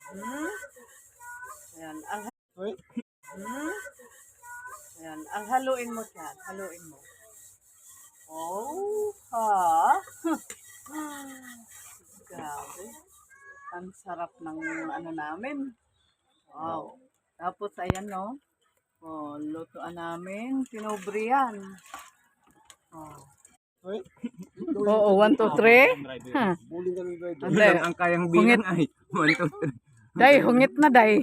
Hmm? Ayan, ayan, ang haluin mo siya. Haluin mo. Oh, ha? Grabe. Ang sarap ng ano namin. Wow. Tapos, ayan, no? Oh, lutoan namin. Tinobre yan. Oh. Oo, 1, 2, 3. Ha. Hindi, ang kayang bilang ay 1, 2, 3. Day, hungit na, day.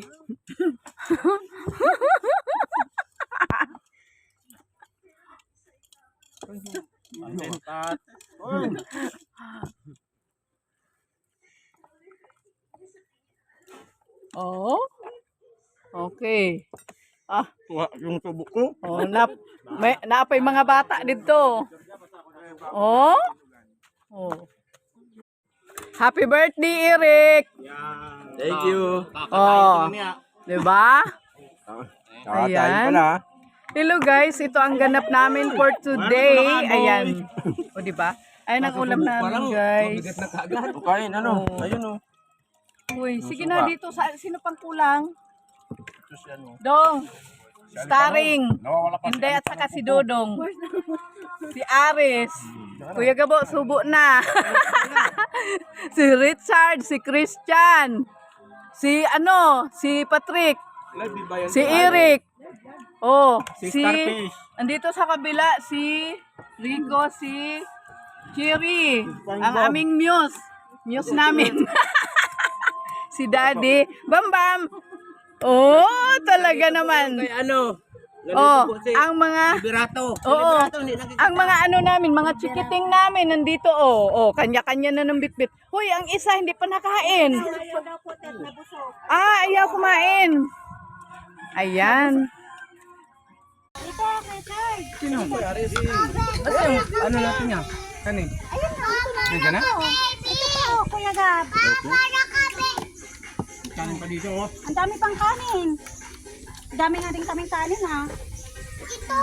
Oh, okay. Ah, Yung tubo ko. oh, napay mga bata dito. Oh, oh. Happy birthday, Eric. Thank you. Oh, di ba? Kakain Ayan. pala. Hello guys, ito ang ganap namin for today. Ayan. O di ba? Ayan ang ulam namin, guys. Kain, ano? Ayun, oh. Uy, sige na dito. Sino pang kulang? Dong. Starring. Hindi at saka si Dodong. Si Aris. Kuya Gabo, subo na. Si Richard, si Christian. Si Patrick. Si Eric. Oh, andito sa kabila si Rico, si Cherry, ang aming muse namin. Si Daddy, Bam. Oh, talaga naman. Oh, ang mga ang mga ano namin, mga chikiting namin nandito kanya-kanya na ng bitbit. Hoy, ang isa hindi pa nakain. Ayaw kumain. Ayan. Sino? Ano natin niya? Kanin? Ayun na. Ito po, Kuya Gab. Kanin pa dito, oh. Ang dami pang kanin. Dami nga din kaming kanin, ha. Ito.